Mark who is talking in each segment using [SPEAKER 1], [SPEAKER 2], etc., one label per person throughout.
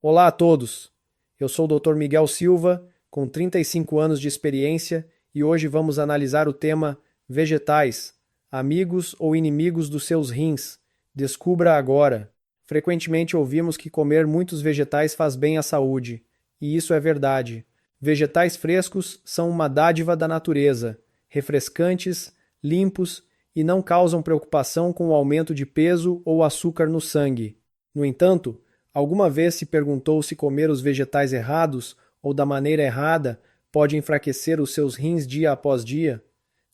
[SPEAKER 1] Olá a todos! Eu sou o Dr. Miguel Silva, com 35 anos de experiência, e hoje vamos analisar o tema vegetais, amigos ou inimigos dos seus rins. Descubra agora. Frequentemente ouvimos que comer muitos vegetais faz bem à saúde, e isso é verdade. Vegetais frescos são uma dádiva da natureza, refrescantes, limpos e não causam preocupação com o aumento de peso ou açúcar no sangue. No entanto, alguma vez se perguntou se comer os vegetais errados ou da maneira errada pode enfraquecer os seus rins dia após dia?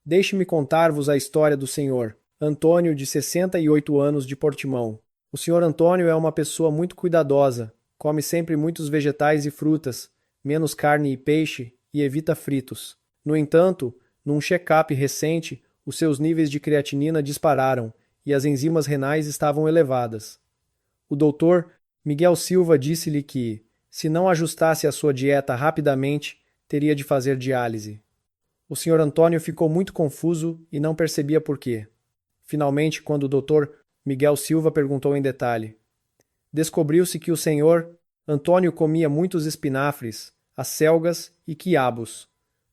[SPEAKER 1] Deixe-me contar-vos a história do senhor Antônio, de 68 anos, de Portimão. O senhor Antônio é uma pessoa muito cuidadosa, come sempre muitos vegetais e frutas, menos carne e peixe e evita fritos. No entanto, num check-up recente, os seus níveis de creatinina dispararam e as enzimas renais estavam elevadas. O doutor Miguel Silva disse-lhe que, se não ajustasse a sua dieta rapidamente, teria de fazer diálise. O Sr. Antônio ficou muito confuso e não percebia por quê. Finalmente, quando o Dr. Miguel Silva perguntou em detalhe, descobriu-se que o Sr. Antônio comia muitos espinafres, acelgas e quiabos,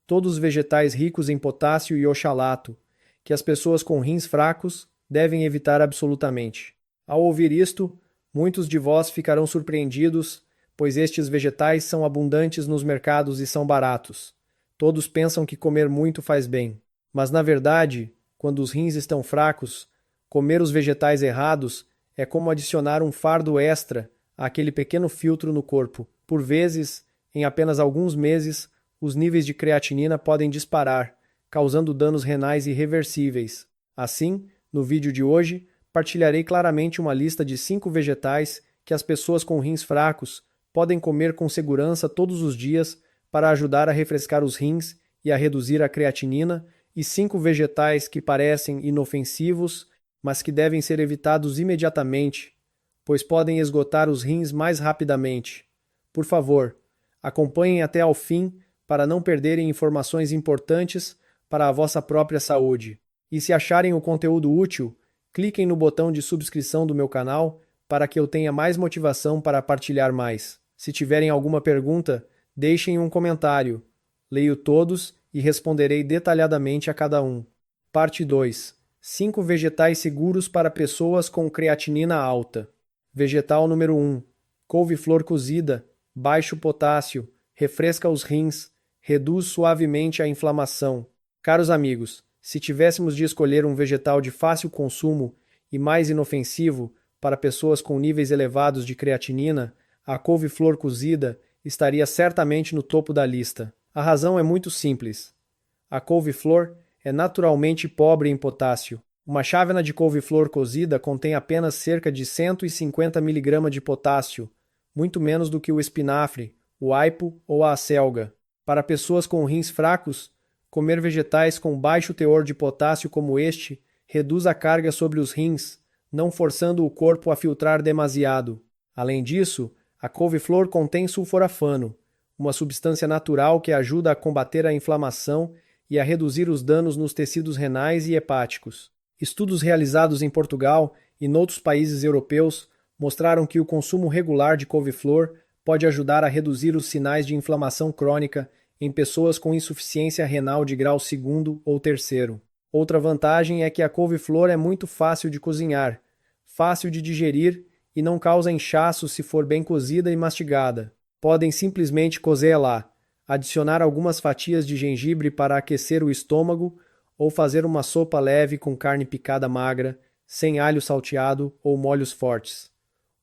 [SPEAKER 1] todos vegetais ricos em potássio e oxalato, que as pessoas com rins fracos devem evitar absolutamente. Ao ouvir isto, muitos de vós ficarão surpreendidos, pois estes vegetais são abundantes nos mercados e são baratos. Todos pensam que comer muito faz bem. Mas, na verdade, quando os rins estão fracos, comer os vegetais errados é como adicionar um fardo extra àquele pequeno filtro no corpo. Por vezes, em apenas alguns meses, os níveis de creatinina podem disparar, causando danos renais irreversíveis. Assim, no vídeo de hoje, partilharei claramente uma lista de 5 vegetais que as pessoas com rins fracos podem comer com segurança todos os dias para ajudar a refrescar os rins e a reduzir a creatinina, e 5 vegetais que parecem inofensivos, mas que devem ser evitados imediatamente, pois podem esgotar os rins mais rapidamente. Por favor, acompanhem até ao fim para não perderem informações importantes para a vossa própria saúde. E se acharem o conteúdo útil, cliquem no botão de subscrição do meu canal para que eu tenha mais motivação para partilhar mais. Se tiverem alguma pergunta, deixem um comentário. Leio todos e responderei detalhadamente a cada um. Parte 2. 5 vegetais seguros para pessoas com creatinina alta. Vegetal número 1. Couve-flor cozida, baixo potássio, refresca os rins, reduz suavemente a inflamação. Caros amigos, se tivéssemos de escolher um vegetal de fácil consumo e mais inofensivo para pessoas com níveis elevados de creatinina, a couve-flor cozida estaria certamente no topo da lista. A razão é muito simples. A couve-flor é naturalmente pobre em potássio. Uma chávena de couve-flor cozida contém apenas cerca de 150 mg de potássio, muito menos do que o espinafre, o aipo ou a acelga. Para pessoas com rins fracos, comer vegetais com baixo teor de potássio como este reduz a carga sobre os rins, não forçando o corpo a filtrar demasiado. Além disso, a couve-flor contém sulforafano, uma substância natural que ajuda a combater a inflamação e a reduzir os danos nos tecidos renais e hepáticos. Estudos realizados em Portugal e noutros países europeus mostraram que o consumo regular de couve-flor pode ajudar a reduzir os sinais de inflamação crônica em pessoas com insuficiência renal de grau 2º ou 3º. Outra vantagem é que a couve-flor é muito fácil de cozinhar, fácil de digerir e não causa inchaço se for bem cozida e mastigada. Podem simplesmente cozê-la, adicionar algumas fatias de gengibre para aquecer o estômago ou fazer uma sopa leve com carne picada magra, sem alho salteado ou molhos fortes.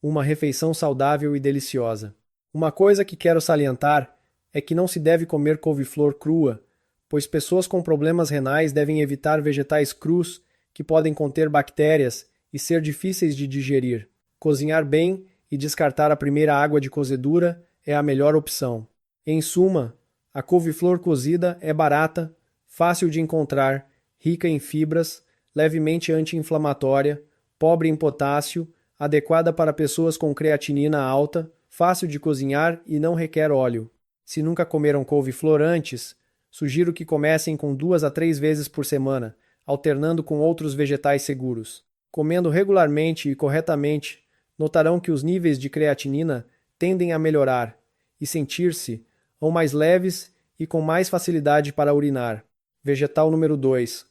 [SPEAKER 1] Uma refeição saudável e deliciosa. Uma coisa que quero salientar é que não se deve comer couve-flor crua, pois pessoas com problemas renais devem evitar vegetais crus que podem conter bactérias e ser difíceis de digerir. Cozinhar bem e descartar a primeira água de cozedura é a melhor opção. Em suma, a couve-flor cozida é barata, fácil de encontrar, rica em fibras, levemente anti-inflamatória, pobre em potássio, adequada para pessoas com creatinina alta, fácil de cozinhar e não requer óleo. Se nunca comeram couve-flor antes, sugiro que comecem com 2 a 3 vezes por semana, alternando com outros vegetais seguros. Comendo regularmente e corretamente, notarão que os níveis de creatinina tendem a melhorar e sentir-se ou mais leves e com mais facilidade para urinar. Vegetal número 2.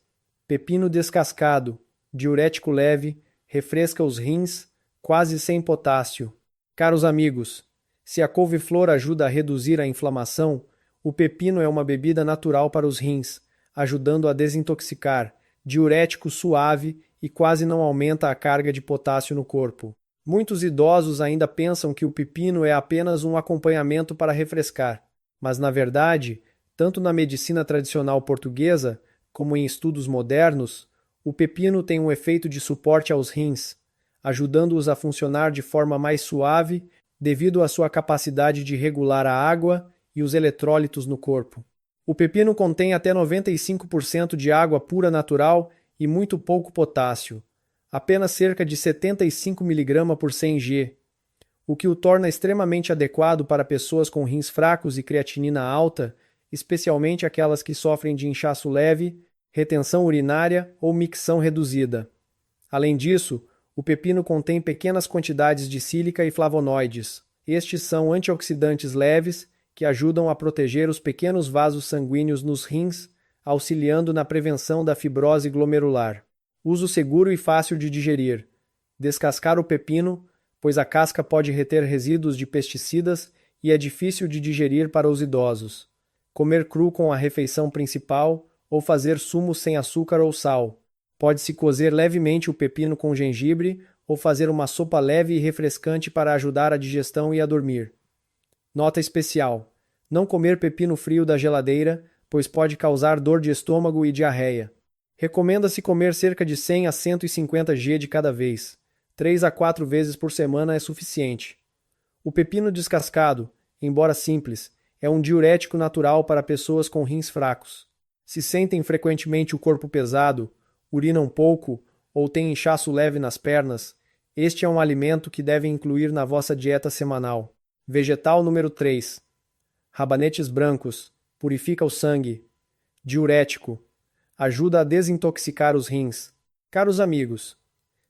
[SPEAKER 1] Pepino descascado, diurético leve, refresca os rins, quase sem potássio. Caros amigos, se a couve-flor ajuda a reduzir a inflamação, o pepino é uma bebida natural para os rins, ajudando a desintoxicar, diurético suave e quase não aumenta a carga de potássio no corpo. Muitos idosos ainda pensam que o pepino é apenas um acompanhamento para refrescar, mas na verdade, tanto na medicina tradicional portuguesa como em estudos modernos, o pepino tem um efeito de suporte aos rins, ajudando-os a funcionar de forma mais suave devido à sua capacidade de regular a água e os eletrólitos no corpo. O pepino contém até 95% de água pura natural e muito pouco potássio, apenas cerca de 75 mg por 100 g, o que o torna extremamente adequado para pessoas com rins fracos e creatinina alta, especialmente aquelas que sofrem de inchaço leve, retenção urinária ou micção reduzida. Além disso, o pepino contém pequenas quantidades de sílica e flavonoides. Estes são antioxidantes leves que ajudam a proteger os pequenos vasos sanguíneos nos rins, auxiliando na prevenção da fibrose glomerular. Uso seguro e fácil de digerir. Descascar o pepino, pois a casca pode reter resíduos de pesticidas e é difícil de digerir para os idosos. Comer cru com a refeição principal ou fazer sumo sem açúcar ou sal. Pode-se cozer levemente o pepino com gengibre ou fazer uma sopa leve e refrescante para ajudar a digestão e a dormir. Nota especial: não comer pepino frio da geladeira, pois pode causar dor de estômago e diarreia. Recomenda-se comer cerca de 100 a 150 g de cada vez. 3 a 4 vezes por semana é suficiente. O pepino descascado, embora simples, é um diurético natural para pessoas com rins fracos. Se sentem frequentemente o corpo pesado, urinam pouco ou têm inchaço leve nas pernas, este é um alimento que devem incluir na vossa dieta semanal. Vegetal número 3. Rabanetes brancos. Purifica o sangue. Diurético. Ajuda a desintoxicar os rins. Caros amigos,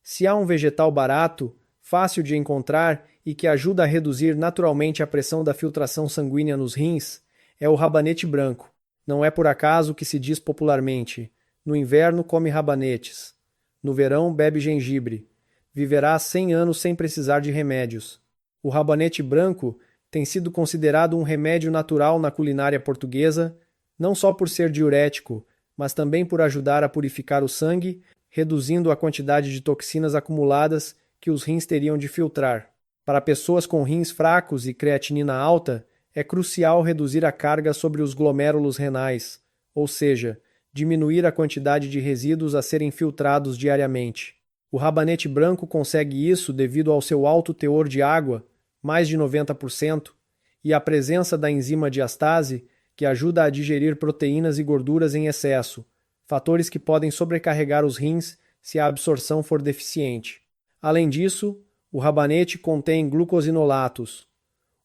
[SPEAKER 1] se há um vegetal barato, fácil de encontrar e que ajuda a reduzir naturalmente a pressão da filtração sanguínea nos rins, é o rabanete branco. Não é por acaso que se diz popularmente: no inverno come rabanetes, no verão bebe gengibre. Viverá 100 anos sem precisar de remédios. O rabanete branco tem sido considerado um remédio natural na culinária portuguesa, não só por ser diurético, mas também por ajudar a purificar o sangue, reduzindo a quantidade de toxinas acumuladas que os rins teriam de filtrar. Para pessoas com rins fracos e creatinina alta, é crucial reduzir a carga sobre os glomérulos renais, ou seja, diminuir a quantidade de resíduos a serem filtrados diariamente. O rabanete branco consegue isso devido ao seu alto teor de água, mais de 90%, e à presença da enzima diastase, que ajuda a digerir proteínas e gorduras em excesso, fatores que podem sobrecarregar os rins se a absorção for deficiente. Além disso, o rabanete contém glucosinolatos,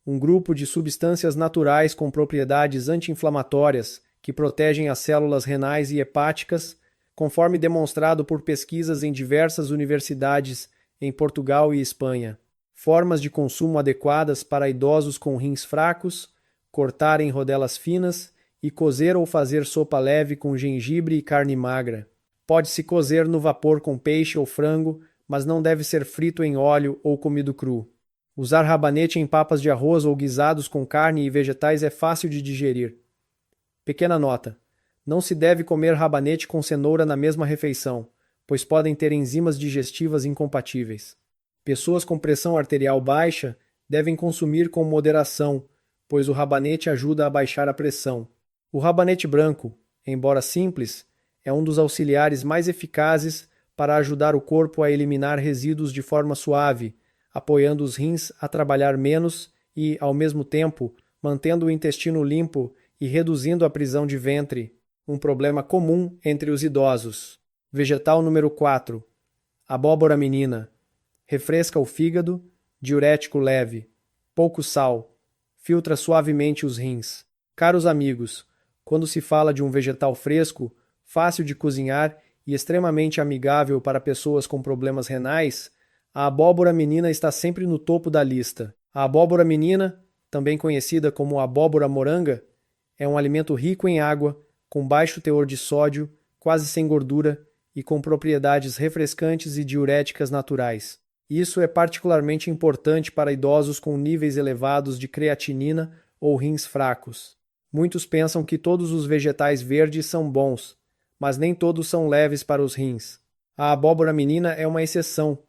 [SPEAKER 1] um grupo de substâncias naturais com propriedades anti-inflamatórias que protegem as células renais e hepáticas, conforme demonstrado por pesquisas em diversas universidades em Portugal e Espanha. Formas de consumo adequadas para idosos com rins fracos: cortar em rodelas finas e cozer ou fazer sopa leve com gengibre e carne magra. Pode-se cozer no vapor com peixe ou frango, mas não deve ser frito em óleo ou comido cru. Usar rabanete em papas de arroz ou guisados com carne e vegetais é fácil de digerir. Pequena nota: não se deve comer rabanete com cenoura na mesma refeição, pois podem ter enzimas digestivas incompatíveis. Pessoas com pressão arterial baixa devem consumir com moderação, pois o rabanete ajuda a baixar a pressão. O rabanete branco, embora simples, é um dos auxiliares mais eficazes para ajudar o corpo a eliminar resíduos de forma suave, apoiando os rins a trabalhar menos e, ao mesmo tempo, mantendo o intestino limpo e reduzindo a prisão de ventre, um problema comum entre os idosos. Vegetal número 4. Abóbora menina. Refresca o fígado, diurético leve, pouco sal, filtra suavemente os rins. Caros amigos, quando se fala de um vegetal fresco, fácil de cozinhar e extremamente amigável para pessoas com problemas renais, a abóbora menina está sempre no topo da lista. A abóbora menina, também conhecida como abóbora moranga, é um alimento rico em água, com baixo teor de sódio, quase sem gordura e com propriedades refrescantes e diuréticas naturais. Isso é particularmente importante para idosos com níveis elevados de creatinina ou rins fracos. Muitos pensam que todos os vegetais verdes são bons, mas nem todos são leves para os rins. A abóbora menina é uma exceção,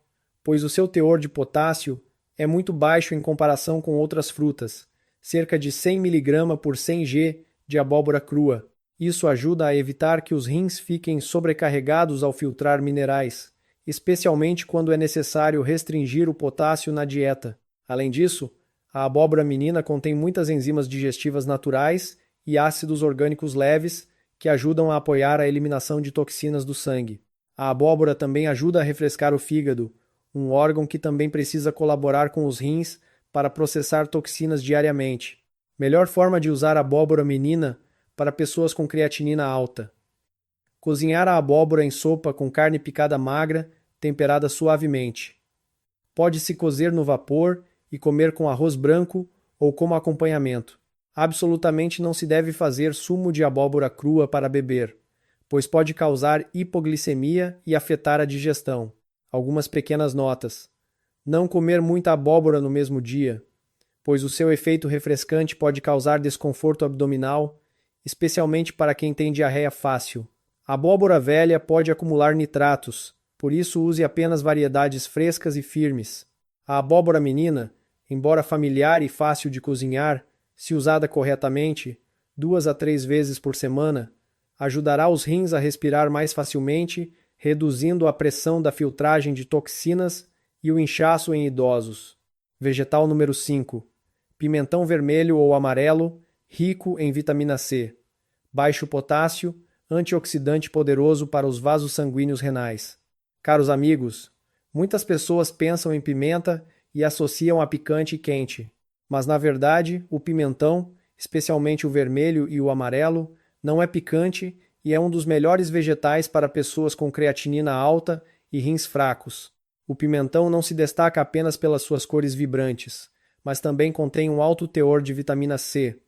[SPEAKER 1] pois o seu teor de potássio é muito baixo em comparação com outras frutas, cerca de 100 mg por 100 g de abóbora crua. Isso ajuda a evitar que os rins fiquem sobrecarregados ao filtrar minerais, especialmente quando é necessário restringir o potássio na dieta. Além disso, a abóbora menina contém muitas enzimas digestivas naturais e ácidos orgânicos leves que ajudam a apoiar a eliminação de toxinas do sangue. A abóbora também ajuda a refrescar o fígado, um órgão que também precisa colaborar com os rins para processar toxinas diariamente. Melhor forma de usar a abóbora menina para pessoas com creatinina alta. Cozinhar a abóbora em sopa com carne picada magra, temperada suavemente. Pode-se cozer no vapor e comer com arroz branco ou como acompanhamento. Absolutamente não se deve fazer sumo de abóbora crua para beber, pois pode causar hipoglicemia e afetar a digestão. Algumas pequenas notas. Não comer muita abóbora no mesmo dia, pois o seu efeito refrescante pode causar desconforto abdominal, especialmente para quem tem diarreia fácil. A abóbora velha pode acumular nitratos, por isso use apenas variedades frescas e firmes. A abóbora menina, embora familiar e fácil de cozinhar, se usada corretamente, 2 a 3 vezes por semana, ajudará os rins a respirar mais facilmente, reduzindo a pressão da filtragem de toxinas e o inchaço em idosos. Vegetal número 5. Pimentão vermelho ou amarelo, rico em vitamina C. Baixo potássio, antioxidante poderoso para os vasos sanguíneos renais. Caros amigos, muitas pessoas pensam em pimenta e associam a picante e quente, mas na verdade o pimentão, especialmente o vermelho e o amarelo, não é picante e é um dos melhores vegetais para pessoas com creatinina alta e rins fracos. O pimentão não se destaca apenas pelas suas cores vibrantes, mas também contém um alto teor de vitamina C,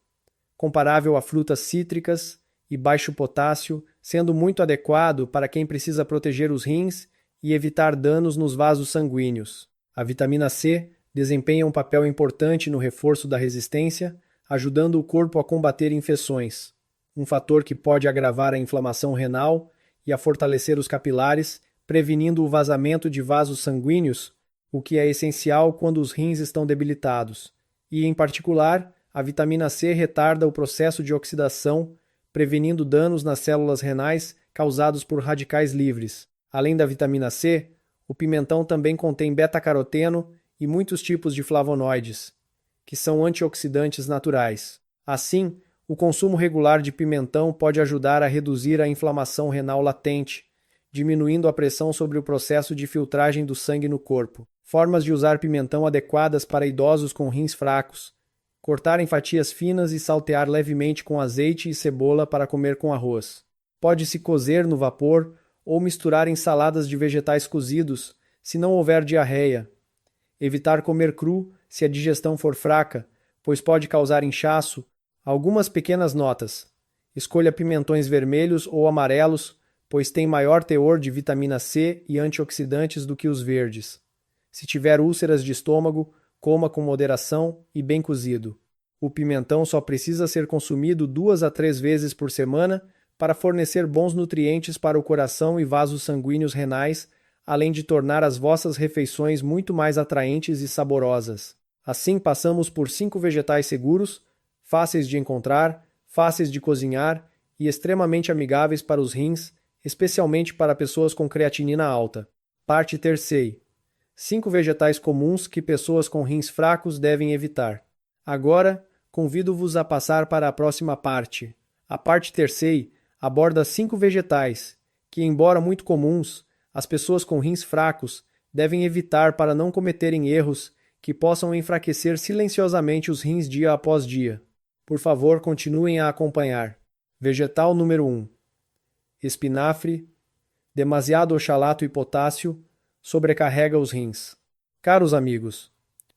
[SPEAKER 1] comparável a frutas cítricas e baixo potássio, sendo muito adequado para quem precisa proteger os rins e evitar danos nos vasos sanguíneos. A vitamina C desempenha um papel importante no reforço da resistência, ajudando o corpo a combater infecções, um fator que pode agravar a inflamação renal e a fortalecer os capilares, prevenindo o vazamento de vasos sanguíneos, o que é essencial quando os rins estão debilitados. E, em particular, a vitamina C retarda o processo de oxidação, prevenindo danos nas células renais causados por radicais livres. Além da vitamina C, o pimentão também contém beta-caroteno e muitos tipos de flavonoides, que são antioxidantes naturais. Assim, o consumo regular de pimentão pode ajudar a reduzir a inflamação renal latente, diminuindo a pressão sobre o processo de filtragem do sangue no corpo. Formas de usar pimentão adequadas para idosos com rins fracos. Cortar em fatias finas e saltear levemente com azeite e cebola para comer com arroz. Pode-se cozer no vapor ou misturar em saladas de vegetais cozidos, se não houver diarreia. Evitar comer cru se a digestão for fraca, pois pode causar inchaço. Algumas pequenas notas. Escolha pimentões vermelhos ou amarelos, pois têm maior teor de vitamina C e antioxidantes do que os verdes. Se tiver úlceras de estômago, coma com moderação e bem cozido. O pimentão só precisa ser consumido 2 a 3 vezes por semana para fornecer bons nutrientes para o coração e vasos sanguíneos renais, além de tornar as vossas refeições muito mais atraentes e saborosas. Assim passamos por 5 vegetais seguros, fáceis de encontrar, fáceis de cozinhar e extremamente amigáveis para os rins, especialmente para pessoas com creatinina alta. Parte 3. 5 vegetais comuns que pessoas com rins fracos devem evitar. Agora, convido-vos a passar para a próxima parte. A parte 3 aborda 5 vegetais que, embora muito comuns, as pessoas com rins fracos devem evitar para não cometerem erros que possam enfraquecer silenciosamente os rins dia após dia. Por favor, continuem a acompanhar. Vegetal número 1. Espinafre. Demasiado oxalato e potássio sobrecarrega os rins. Caros amigos,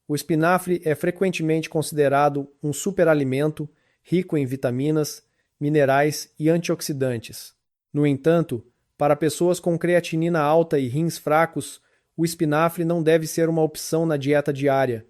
[SPEAKER 1] O espinafre é frequentemente considerado um superalimento rico em vitaminas, minerais e antioxidantes. No entanto, para pessoas com creatinina alta e rins fracos, o espinafre não deve ser uma opção na dieta diária.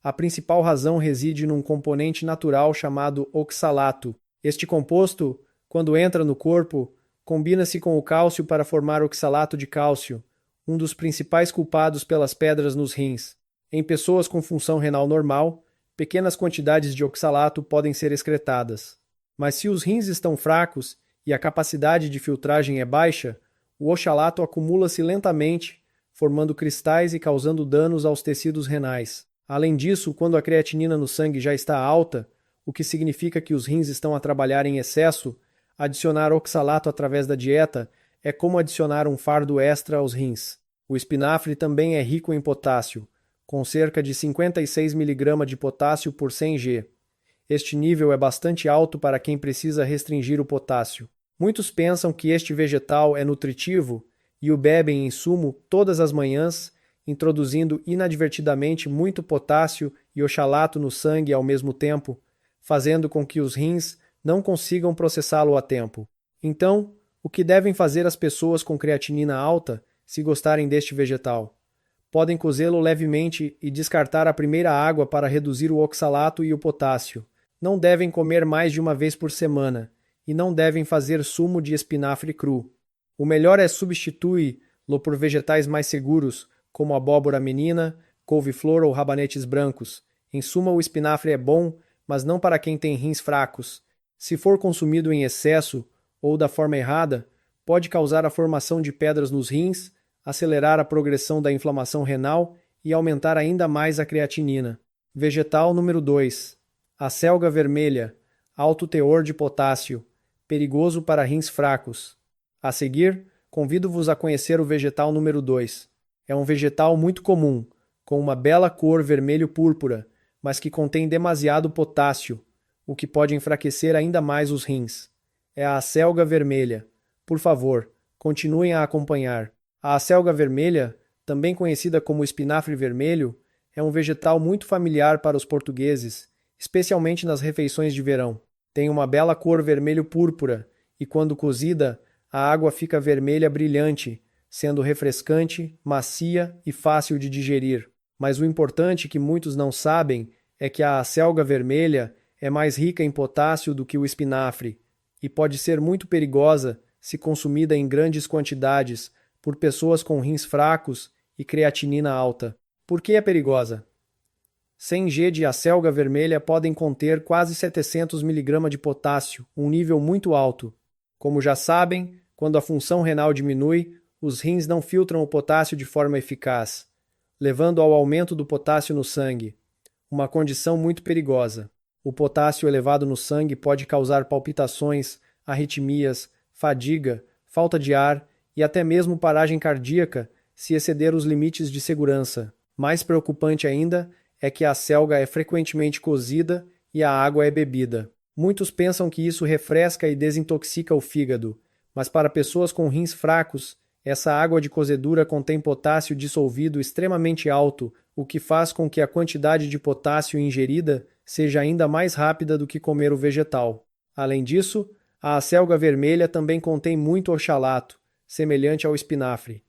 [SPEAKER 1] A principal razão reside num componente natural chamado oxalato. Este composto, quando entra no corpo, combina-se com o cálcio para formar oxalato de cálcio, um dos principais culpados pelas pedras nos rins. Em pessoas com função renal normal, pequenas quantidades de oxalato podem ser excretadas. Mas se os rins estão fracos e a capacidade de filtragem é baixa, o oxalato acumula-se lentamente, formando cristais e causando danos aos tecidos renais. Além disso, quando a creatinina no sangue já está alta, o que significa que os rins estão a trabalhar em excesso, adicionar oxalato através da dieta é como adicionar um fardo extra aos rins. O espinafre também é rico em potássio, com cerca de 56 mg de potássio por 100 g. Este nível é bastante alto para quem precisa restringir o potássio. Muitos pensam que este vegetal é nutritivo e o bebem em sumo todas as manhãs, introduzindo inadvertidamente muito potássio e oxalato no sangue ao mesmo tempo, fazendo com que os rins não consigam processá-lo a tempo. Então, o que devem fazer as pessoas com creatinina alta se gostarem deste vegetal? Podem cozê-lo levemente e descartar a primeira água para reduzir o oxalato e o potássio. Não devem comer mais de uma vez por semana e não devem fazer sumo de espinafre cru. O melhor é substituí-lo por vegetais mais seguros, como abóbora menina, couve-flor ou rabanetes brancos. Em suma, o espinafre é bom, mas não para quem tem rins fracos. Se for consumido em excesso ou da forma errada, pode causar a formação de pedras nos rins, acelerar a progressão da inflamação renal e aumentar ainda mais a creatinina. Vegetal número 2. A selga vermelha, alto teor de potássio, perigoso para rins fracos. A seguir, convido-vos a conhecer o vegetal número 2. É um vegetal muito comum, com uma bela cor vermelho-púrpura, mas que contém demasiado potássio, o que pode enfraquecer ainda mais os rins. É a acelga vermelha. Por favor, continuem a acompanhar. A acelga vermelha, também conhecida como espinafre vermelho, é um vegetal muito familiar para os portugueses, especialmente nas refeições de verão. Tem uma bela cor vermelho-púrpura e, quando cozida, a água fica vermelha brilhante, sendo refrescante, macia e fácil de digerir. Mas o importante que muitos não sabem é que a acelga vermelha é mais rica em potássio do que o espinafre e pode ser muito perigosa se consumida em grandes quantidades por pessoas com rins fracos e creatinina alta. Por que é perigosa? 100 g de acelga vermelha podem conter quase 700 mg de potássio, um nível muito alto. Como já sabem, quando a função renal diminui, os rins não filtram o potássio de forma eficaz, levando ao aumento do potássio no sangue, uma condição muito perigosa. O potássio elevado no sangue pode causar palpitações, arritmias, fadiga, falta de ar e até mesmo paragem cardíaca se exceder os limites de segurança. Mais preocupante ainda é que a acelga é frequentemente cozida e a água é bebida. Muitos pensam que isso refresca e desintoxica o fígado, mas para pessoas com rins fracos, essa água de cozedura contém potássio dissolvido extremamente alto, o que faz com que a quantidade de potássio ingerida seja ainda mais rápida do que comer o vegetal. Além disso, a acelga vermelha também contém muito oxalato, semelhante ao espinafre.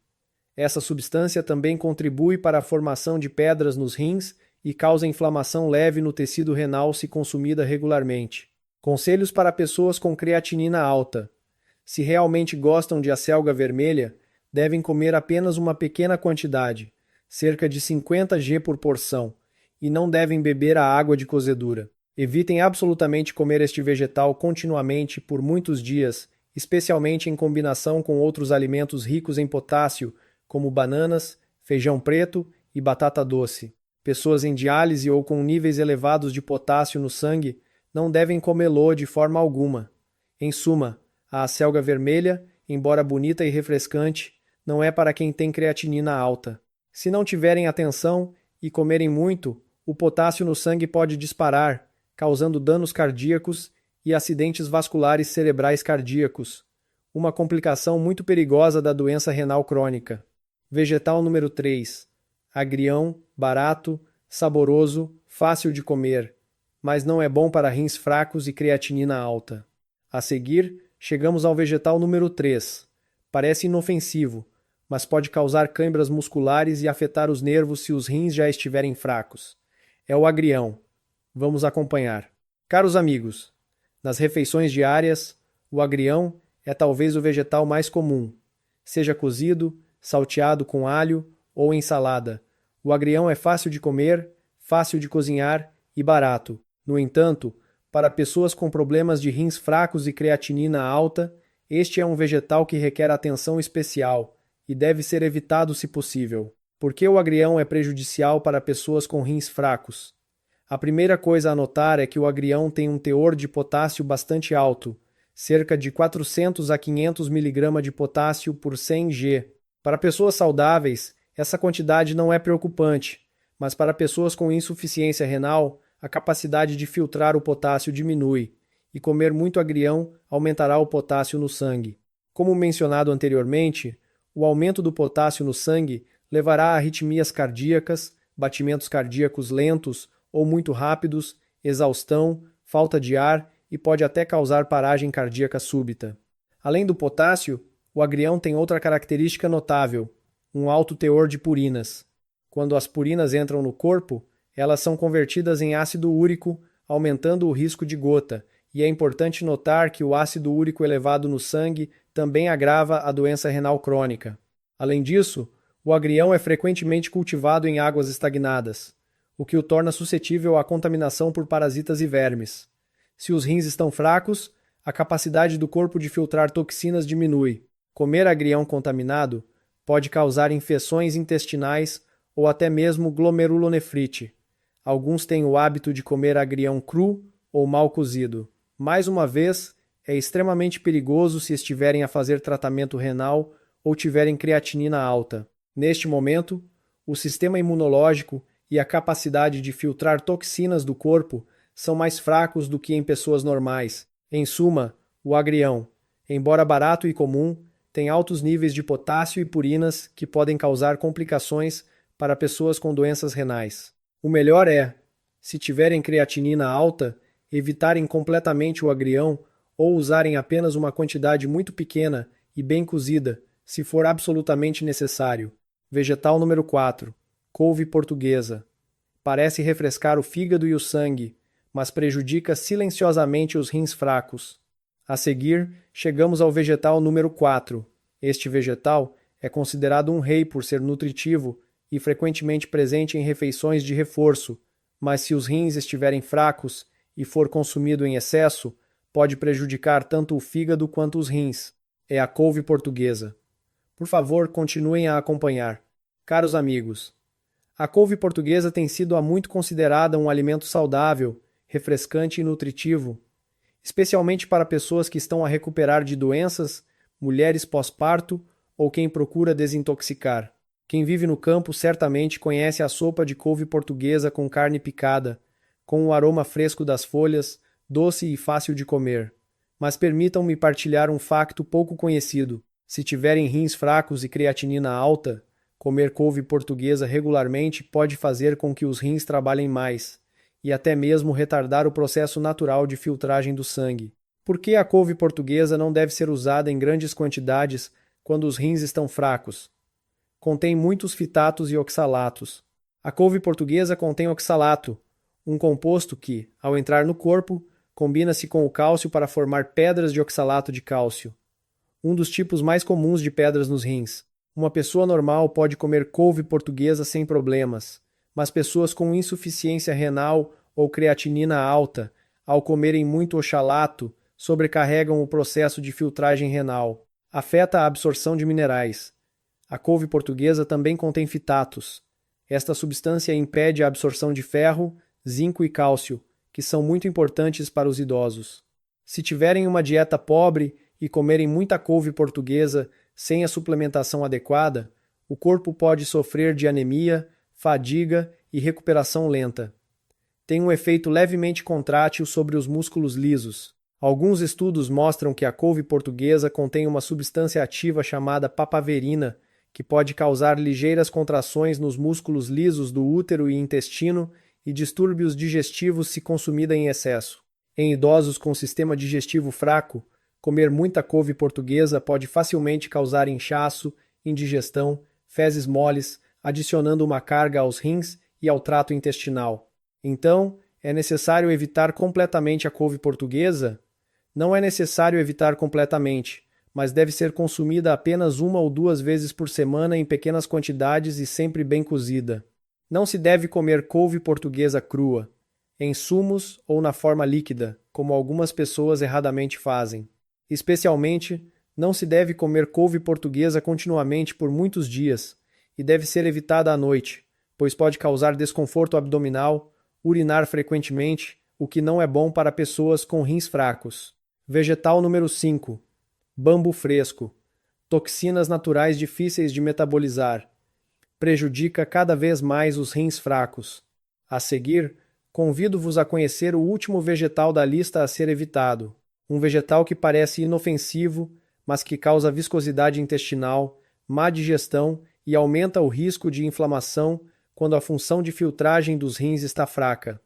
[SPEAKER 1] Essa substância também contribui para a formação de pedras nos rins e causa inflamação leve no tecido renal se consumida regularmente. Conselhos para pessoas com creatinina alta. Se realmente gostam de acelga vermelha, devem comer apenas uma pequena quantidade, cerca de 50 g por porção, e não devem beber a água de cozedura. Evitem absolutamente comer este vegetal continuamente por muitos dias, especialmente em combinação com outros alimentos ricos em potássio, como bananas, feijão preto e batata doce. Pessoas em diálise ou com níveis elevados de potássio no sangue não devem comê-lo de forma alguma. Em suma, a acelga vermelha, embora bonita e refrescante, não é para quem tem creatinina alta. Se não tiverem atenção e comerem muito, o potássio no sangue pode disparar, causando danos cardíacos e acidentes vasculares cerebrais cardíacos, uma complicação muito perigosa da doença renal crônica. Vegetal número 3. Agrião, barato, saboroso, fácil de comer, mas não é bom para rins fracos e creatinina alta. A seguir, chegamos ao vegetal número 3. Parece inofensivo, mas pode causar câimbras musculares e afetar os nervos se os rins já estiverem fracos. É o agrião. Vamos acompanhar. Caros amigos, nas refeições diárias, o agrião é talvez o vegetal mais comum. Seja cozido, salteado com alho ou em salada. O agrião é fácil de comer, fácil de cozinhar e barato. No entanto, para pessoas com problemas de rins fracos e creatinina alta, este é um vegetal que requer atenção especial e deve ser evitado se possível. Por que o agrião é prejudicial para pessoas com rins fracos? A primeira coisa a notar é que o agrião tem um teor de potássio bastante alto, cerca de 400 a 500 mg de potássio por 100 g. Para pessoas saudáveis, essa quantidade não é preocupante, mas para pessoas com insuficiência renal, a capacidade de filtrar o potássio diminui, e comer muito agrião aumentará o potássio no sangue. Como mencionado anteriormente, o aumento do potássio no sangue levará a arritmias cardíacas, batimentos cardíacos lentos ou muito rápidos, exaustão, falta de ar e pode até causar paragem cardíaca súbita. Além do potássio, o agrião tem outra característica notável, um alto teor de purinas. Quando as purinas entram no corpo, elas são convertidas em ácido úrico, aumentando o risco de gota, e é importante notar que o ácido úrico elevado no sangue também agrava a doença renal crônica. Além disso, o agrião é frequentemente cultivado em águas estagnadas, o que o torna suscetível à contaminação por parasitas e vermes. Se os rins estão fracos, a capacidade do corpo de filtrar toxinas diminui. Comer agrião contaminado pode causar infecções intestinais ou até mesmo glomerulonefrite. Alguns têm o hábito de comer agrião cru ou mal cozido. Mais uma vez, é extremamente perigoso se estiverem a fazer tratamento renal ou tiverem creatinina alta. Neste momento, o sistema imunológico e a capacidade de filtrar toxinas do corpo são mais fracos do que em pessoas normais. Em suma, o agrião, embora barato e comum, tem altos níveis de potássio e purinas que podem causar complicações para pessoas com doenças renais. O melhor é, se tiverem creatinina alta, evitarem completamente o agrião ou usarem apenas uma quantidade muito pequena e bem cozida, se for absolutamente necessário. Vegetal número 4. Couve portuguesa. Parece refrescar o fígado e o sangue, mas prejudica silenciosamente os rins fracos. A seguir, chegamos ao vegetal número 4. Este vegetal é considerado um rei por ser nutritivo e frequentemente presente em refeições de reforço, mas se os rins estiverem fracos e for consumido em excesso, pode prejudicar tanto o fígado quanto os rins. É a couve portuguesa. Por favor, continuem a acompanhar. Caros amigos, a couve portuguesa tem sido há muito considerada um alimento saudável, refrescante e nutritivo, especialmente para pessoas que estão a recuperar de doenças, mulheres pós-parto ou quem procura desintoxicar. Quem vive no campo certamente conhece a sopa de couve portuguesa com carne picada, com o aroma fresco das folhas, doce e fácil de comer. Mas permitam-me partilhar um facto pouco conhecido. Se tiverem rins fracos e creatinina alta, comer couve portuguesa regularmente pode fazer com que os rins trabalhem mais, e até mesmo retardar o processo natural de filtragem do sangue. Por que a couve portuguesa não deve ser usada em grandes quantidades quando os rins estão fracos? Contém muitos fitatos e oxalatos. A couve portuguesa contém oxalato, um composto que, ao entrar no corpo, combina-se com o cálcio para formar pedras de oxalato de cálcio, um dos tipos mais comuns de pedras nos rins. Uma pessoa normal pode comer couve portuguesa sem problemas, mas pessoas com insuficiência renal ou creatinina alta, ao comerem muito oxalato, sobrecarregam o processo de filtragem renal. Afeta a absorção de minerais. A couve portuguesa também contém fitatos. Esta substância impede a absorção de ferro, zinco e cálcio, que são muito importantes para os idosos. Se tiverem uma dieta pobre e comerem muita couve portuguesa sem a suplementação adequada, o corpo pode sofrer de anemia, fadiga e recuperação lenta. Tem um efeito levemente contrátil sobre os músculos lisos. Alguns estudos mostram que a couve portuguesa contém uma substância ativa chamada papaverina, que pode causar ligeiras contrações nos músculos lisos do útero e intestino e distúrbios digestivos se consumida em excesso. Em idosos com sistema digestivo fraco, comer muita couve portuguesa pode facilmente causar inchaço, indigestão, fezes moles, adicionando uma carga aos rins e ao trato intestinal. Então, é necessário evitar completamente a couve portuguesa? Não é necessário evitar completamente, mas deve ser consumida apenas 1 ou 2 vezes por semana em pequenas quantidades e sempre bem cozida. Não se deve comer couve portuguesa crua, em sumos ou na forma líquida, como algumas pessoas erradamente fazem. Especialmente, não se deve comer couve portuguesa continuamente por muitos dias, e deve ser evitada à noite, pois pode causar desconforto abdominal, urinar frequentemente, o que não é bom para pessoas com rins fracos. Vegetal número 5. Bambu fresco. Toxinas naturais difíceis de metabolizar. Prejudica cada vez mais os rins fracos. A seguir, convido-vos a conhecer o último vegetal da lista a ser evitado. Um vegetal que parece inofensivo, mas que causa viscosidade intestinal, má digestão e aumenta o risco de inflamação quando a função de filtragem dos rins está fraca.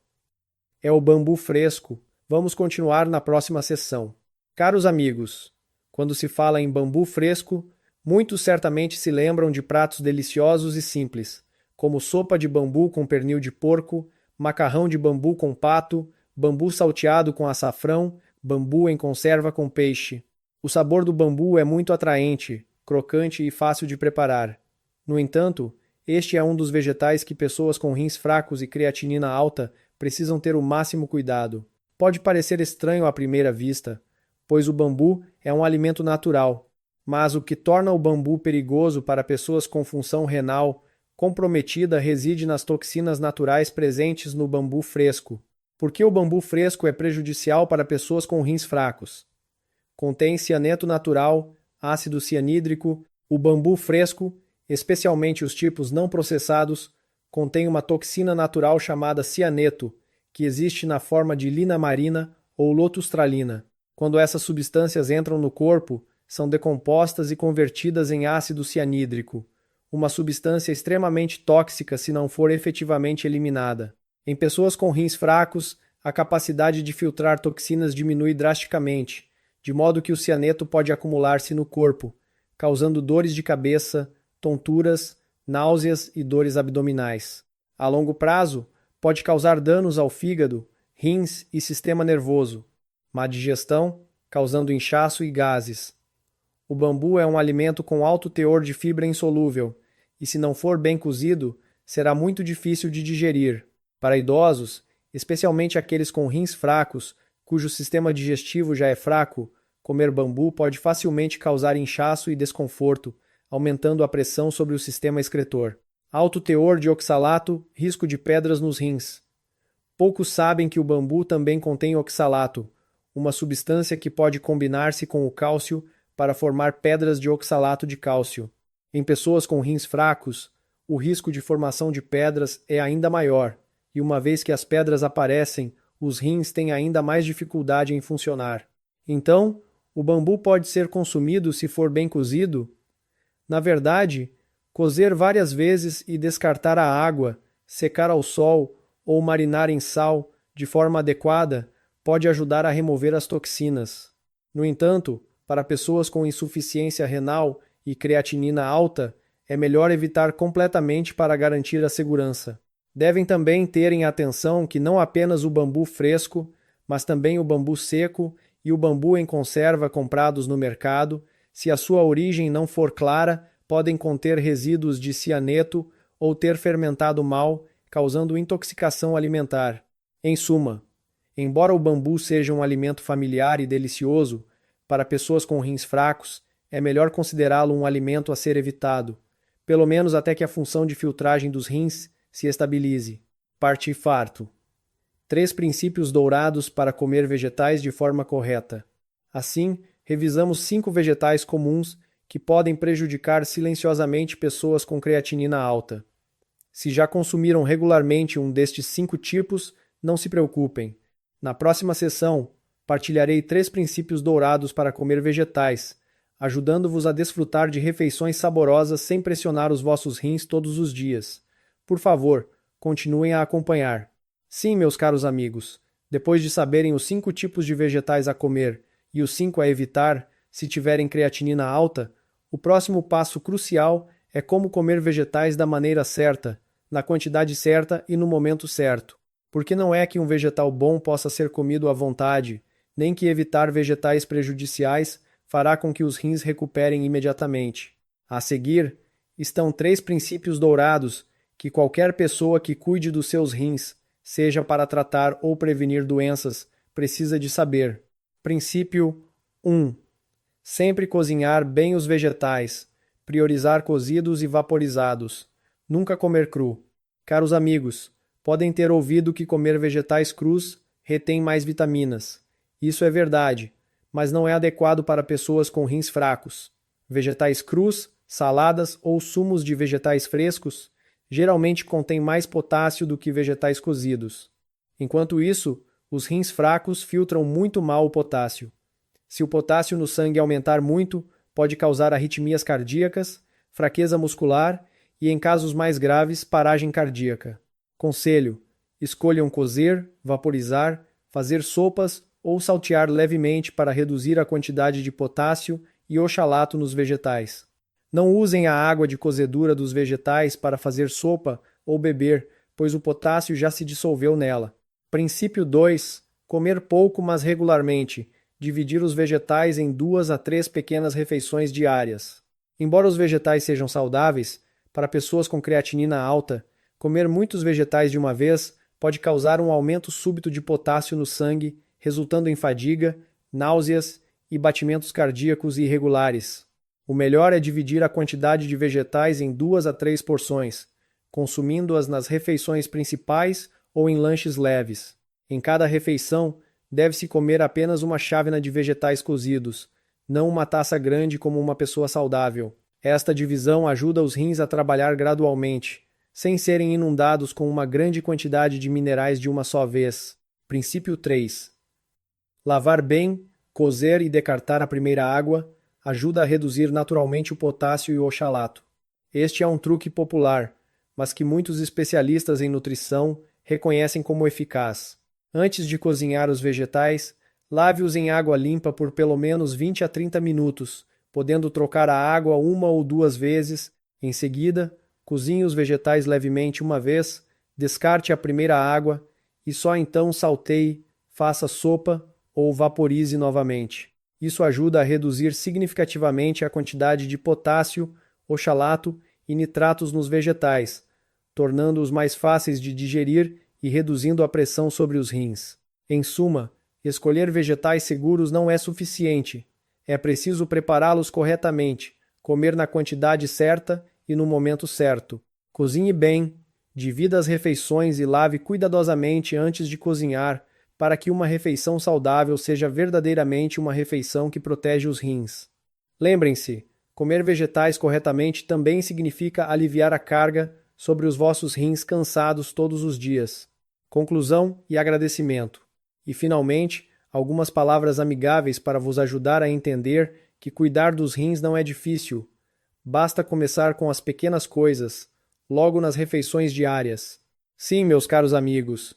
[SPEAKER 1] É o bambu fresco. Vamos continuar na próxima sessão. Caros amigos, quando se fala em bambu fresco, muitos certamente se lembram de pratos deliciosos e simples, como sopa de bambu com pernil de porco, macarrão de bambu com pato, bambu salteado com açafrão, bambu em conserva com peixe. O sabor do bambu é muito atraente, crocante e fácil de preparar. No entanto, este é um dos vegetais que pessoas com rins fracos e creatinina alta precisam ter o máximo cuidado. Pode parecer estranho à primeira vista, pois o bambu é um alimento natural, mas o que torna o bambu perigoso para pessoas com função renal comprometida reside nas toxinas naturais presentes no bambu fresco. Por que o bambu fresco é prejudicial para pessoas com rins fracos? Contém cianeto natural, ácido cianídrico. O bambu fresco, especialmente os tipos não processados, contém uma toxina natural chamada cianeto, que existe na forma de linamarina ou lotustralina. Quando essas substâncias entram no corpo, são decompostas e convertidas em ácido cianídrico, uma substância extremamente tóxica se não for efetivamente eliminada. Em pessoas com rins fracos, a capacidade de filtrar toxinas diminui drasticamente, de modo que o cianeto pode acumular-se no corpo, causando dores de cabeça, tonturas, náuseas e dores abdominais. A longo prazo, pode causar danos ao fígado, rins e sistema nervoso, má digestão, causando inchaço e gases. O bambu é um alimento com alto teor de fibra insolúvel, e se não for bem cozido, será muito difícil de digerir. Para idosos, especialmente aqueles com rins fracos, cujo sistema digestivo já é fraco, comer bambu pode facilmente causar inchaço e desconforto, aumentando a pressão sobre o sistema excretor. Alto teor de oxalato, risco de pedras nos rins. Poucos sabem que o bambu também contém oxalato, uma substância que pode combinar-se com o cálcio para formar pedras de oxalato de cálcio. Em pessoas com rins fracos, o risco de formação de pedras é ainda maior, e uma vez que as pedras aparecem, os rins têm ainda mais dificuldade em funcionar. Então, o bambu pode ser consumido se for bem cozido? Na verdade, cozer várias vezes e descartar a água, secar ao sol ou marinar em sal de forma adequada pode ajudar a remover as toxinas. No entanto, para pessoas com insuficiência renal e creatinina alta, é melhor evitar completamente para garantir a segurança. Devem também ter em atenção que não apenas o bambu fresco, mas também o bambu seco e o bambu em conserva comprados no mercado, se a sua origem não for clara, podem conter resíduos de cianeto ou ter fermentado mal, causando intoxicação alimentar. Em suma, embora o bambu seja um alimento familiar e delicioso, para pessoas com rins fracos, é melhor considerá-lo um alimento a ser evitado, pelo menos até que a função de filtragem dos rins se estabilize. Parte farto. 3 princípios dourados para comer vegetais de forma correta. Assim, revisamos 5 vegetais comuns que podem prejudicar silenciosamente pessoas com creatinina alta. Se já consumiram regularmente um destes 5 tipos, não se preocupem. Na próxima sessão, partilharei 3 princípios dourados para comer vegetais, ajudando-vos a desfrutar de refeições saborosas sem pressionar os vossos rins todos os dias. Por favor, continuem a acompanhar. Sim, meus caros amigos, depois de saberem os 5 tipos de vegetais a comer e os 5 a evitar, se tiverem creatinina alta, o próximo passo crucial é como comer vegetais da maneira certa, na quantidade certa e no momento certo. Porque não é que um vegetal bom possa ser comido à vontade, nem que evitar vegetais prejudiciais fará com que os rins recuperem imediatamente. A seguir, estão 3 princípios dourados que qualquer pessoa que cuide dos seus rins, seja para tratar ou prevenir doenças, precisa de saber. Princípio 1. Sempre cozinhar bem os vegetais, priorizar cozidos e vaporizados. Nunca comer cru. Caros amigos, podem ter ouvido que comer vegetais crus retém mais vitaminas. Isso é verdade, mas não é adequado para pessoas com rins fracos. Vegetais crus, saladas ou sumos de vegetais frescos geralmente contêm mais potássio do que vegetais cozidos. Enquanto isso, os rins fracos filtram muito mal o potássio. Se o potássio no sangue aumentar muito, pode causar arritmias cardíacas, fraqueza muscular e, em casos mais graves, paragem cardíaca. Conselho: escolham cozer, vaporizar, fazer sopas ou saltear levemente para reduzir a quantidade de potássio e oxalato nos vegetais. Não usem a água de cozedura dos vegetais para fazer sopa ou beber, pois o potássio já se dissolveu nela. Princípio 2. Comer pouco, mas regularmente. Dividir os vegetais em 2 a 3 pequenas refeições diárias. Embora os vegetais sejam saudáveis, para pessoas com creatinina alta, comer muitos vegetais de uma vez pode causar um aumento súbito de potássio no sangue, resultando em fadiga, náuseas e batimentos cardíacos irregulares. O melhor é dividir a quantidade de vegetais em 2 a 3 porções, consumindo-as nas refeições principais ou em lanches leves. Em cada refeição, deve-se comer apenas uma chávena de vegetais cozidos, não uma taça grande como uma pessoa saudável. Esta divisão ajuda os rins a trabalhar gradualmente, sem serem inundados com uma grande quantidade de minerais de uma só vez. Princípio 3. Lavar bem, cozer e decartar a primeira água ajuda a reduzir naturalmente o potássio e o oxalato. Este é um truque popular, mas que muitos especialistas em nutrição reconhecem como eficaz. Antes de cozinhar os vegetais, lave-os em água limpa por pelo menos 20 a 30 minutos, podendo trocar a água 1 ou 2 vezes. Em seguida, cozinhe os vegetais levemente uma vez, descarte a primeira água e só então salteie, faça sopa ou vaporize novamente. Isso ajuda a reduzir significativamente a quantidade de potássio, oxalato e nitratos nos vegetais, tornando-os mais fáceis de digerir e reduzindo a pressão sobre os rins. Em suma, escolher vegetais seguros não é suficiente. É preciso prepará-los corretamente, comer na quantidade certa e no momento certo. Cozinhe bem, divida as refeições e lave cuidadosamente antes de cozinhar, para que uma refeição saudável seja verdadeiramente uma refeição que protege os rins. Lembrem-se, comer vegetais corretamente também significa aliviar a carga sobre os vossos rins cansados todos os dias. Conclusão e agradecimento. E, finalmente, algumas palavras amigáveis para vos ajudar a entender que cuidar dos rins não é difícil. Basta começar com as pequenas coisas, logo nas refeições diárias. Sim, meus caros amigos,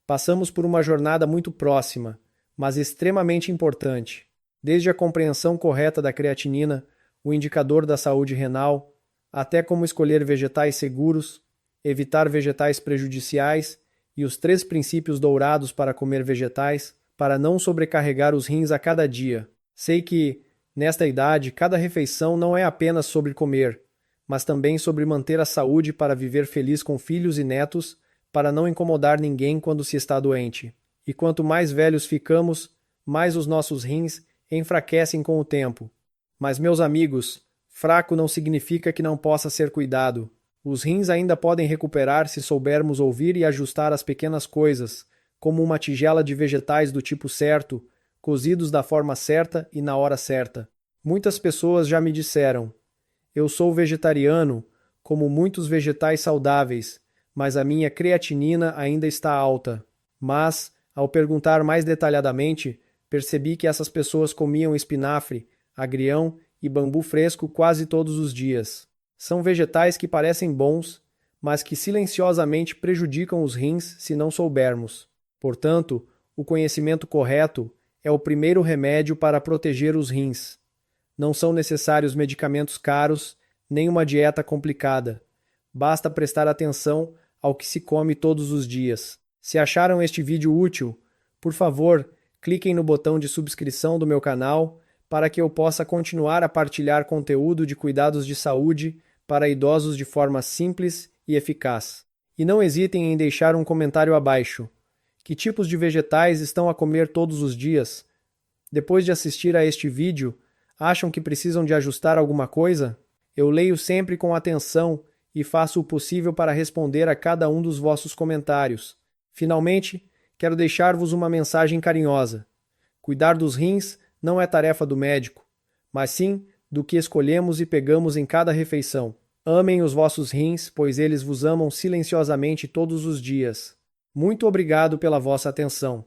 [SPEAKER 1] passamos por uma jornada muito próxima, mas extremamente importante. Desde a compreensão correta da creatinina, o indicador da saúde renal, até como escolher vegetais seguros, evitar vegetais prejudiciais e os 3 princípios dourados para comer vegetais, para não sobrecarregar os rins a cada dia. Sei que, nesta idade, cada refeição não é apenas sobre comer, mas também sobre manter a saúde para viver feliz com filhos e netos, para não incomodar ninguém quando se está doente. E quanto mais velhos ficamos, mais os nossos rins enfraquecem com o tempo. Mas, meus amigos, fraco não significa que não possa ser cuidado. Os rins ainda podem recuperar se soubermos ouvir e ajustar as pequenas coisas, como uma tigela de vegetais do tipo certo, cozidos da forma certa e na hora certa. Muitas pessoas já me disseram: eu sou vegetariano, como muitos vegetais saudáveis, mas a minha creatinina ainda está alta. Mas, ao perguntar mais detalhadamente, percebi que essas pessoas comiam espinafre, agrião e bambu fresco quase todos os dias. São vegetais que parecem bons, mas que silenciosamente prejudicam os rins se não soubermos. Portanto, o conhecimento correto é o primeiro remédio para proteger os rins. Não são necessários medicamentos caros, nem uma dieta complicada. Basta prestar atenção ao que se come todos os dias. Se acharam este vídeo útil, por favor, cliquem no botão de subscrição do meu canal para que eu possa continuar a partilhar conteúdo de cuidados de saúde para idosos de forma simples e eficaz. E não hesitem em deixar um comentário abaixo. Que tipos de vegetais estão a comer todos os dias? Depois de assistir a este vídeo, acham que precisam de ajustar alguma coisa? Eu leio sempre com atenção e faço o possível para responder a cada um dos vossos comentários. Finalmente, quero deixar-vos uma mensagem carinhosa. Cuidar dos rins não é tarefa do médico, mas sim do que escolhemos e pegamos em cada refeição. Amem os vossos rins, pois eles vos amam silenciosamente todos os dias. Muito obrigado pela vossa atenção.